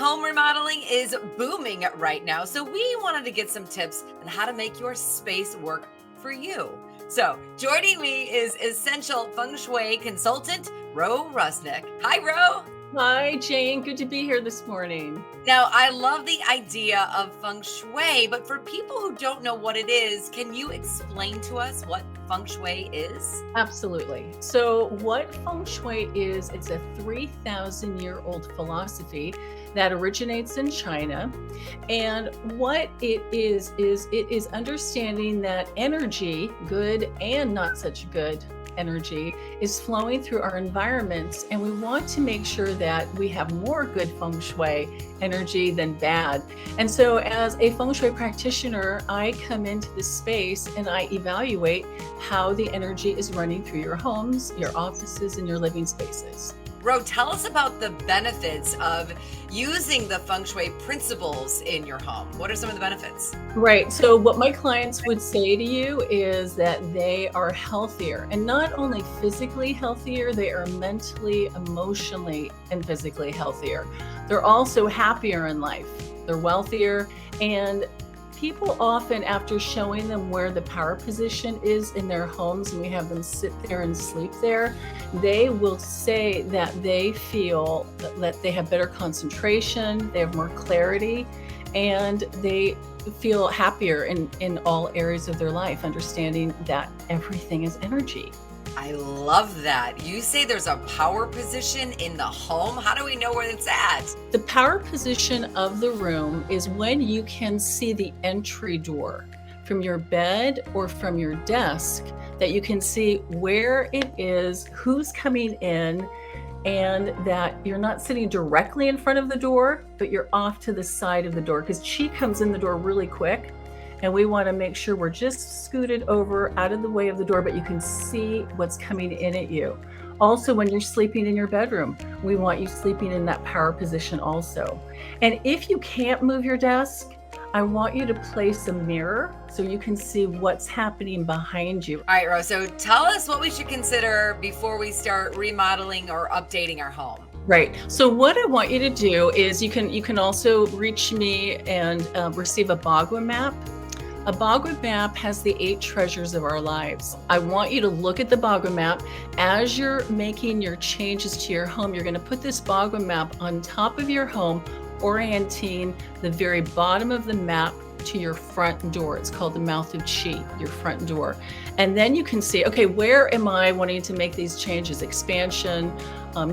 home remodeling is booming right now, so we wanted to get some tips on how to make your space work for you. So, joining me is essential feng shui consultant, Rusnock. Hi, Ro. Hi, Jane. Good to be here this morning. Now, I love the idea of feng shui, but for people who don't know what it is, can you explain to us what feng shui is? Absolutely. So, what Feng Shui is, it's a 3,000-year-old philosophy that originates in China. And what it is it is understanding that energy, good and not such good energy, is flowing through our environments. And we want to make sure that we have more good Feng Shui energy than bad. And so, as a Feng Shui practitioner, I come into this space and I evaluate how the energy is running through your homes, your offices, and your living spaces. Ro, tell us about the benefits of using the feng shui principles in your home. What are some of the benefits? Right. So, what my clients would say to you is that they are healthier, and not only physically healthier, they are mentally, emotionally, and physically healthier. They're also happier in life, they're wealthier, and people often, after showing them where the power position is in their homes, and we have them sit there and sleep there, they will say that they feel that they have better concentration, they have more clarity, and they feel happier in all areas of their life, understanding that everything is energy. I love that. You say there's a power position in the home. How do we know where it's at? The power position of the room is when you can see the entry door from your bed or from your desk, that you can see where it is, who's coming in, and that you're not sitting directly in front of the door, but you're off to the side of the door, because chi comes in the door really quick. And we want to make sure we're just scooted over out of the way of the door, but you can see what's coming in at you. Also, when you're sleeping in your bedroom, we want you sleeping in that power position also. And if you can't move your desk, I want you to place a mirror so you can see what's happening behind you. All right, Rose. So tell us what we should consider before we start remodeling or updating our home. Right. So what I want you to do is you can also reach me and receive a Bagua Map. A Bagua Map has the 8 treasures of our lives. I want you to look at the Bagua Map. As you're making your changes to your home, you're going to put this Bagua Map on top of your home, orienting the very bottom of the map to your front door. It's called the mouth of chi, your front door. And then you can see, okay, where am I wanting to make these changes, expansion,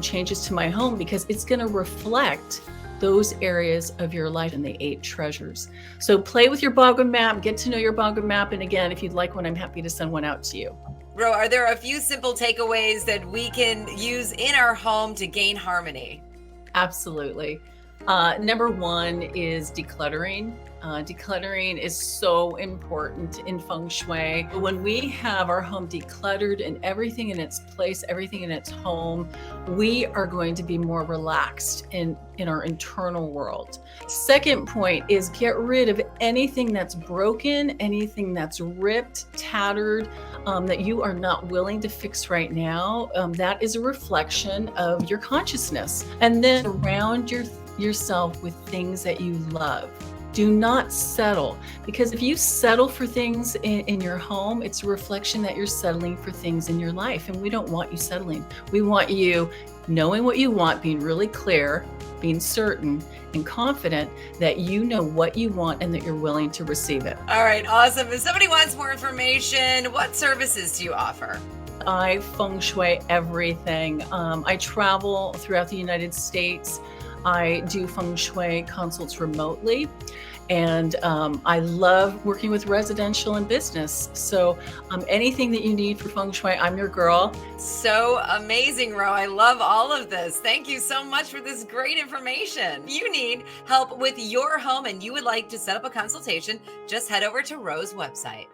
changes to my home, because it's going to reflect those areas of your life and the 8 treasures. So play with your Bagua Map, get to know your Bagua Map. And again, if you'd like one, I'm happy to send one out to you. Ro, are there a few simple takeaways that we can use in our home to gain harmony? Absolutely. Number 1 is decluttering. Decluttering is so important in feng shui. When we have our home decluttered and everything in its place, everything in its home, we are going to be more relaxed in our internal world. Second point is get rid of anything that's broken, anything that's ripped, tattered, that you are not willing to fix right now. That is a reflection of your consciousness. And then surround yourself with things that you love. Do not settle, because if you settle for things in your home, it's a reflection that you're settling for things in your life. And we don't want you settling. We want you knowing what you want, being really clear, being certain and confident that you know what you want and that you're willing to receive it. All right, awesome. If somebody wants more information, what services do you offer? I feng shui everything. I travel throughout the United States. I do feng shui consults remotely, and I love working with residential and business. So anything that you need for feng shui, I'm your girl. So amazing, Ro. I love all of this. Thank you so much for this great information. If you need help with your home and you would like to set up a consultation, just head over to Ro's website.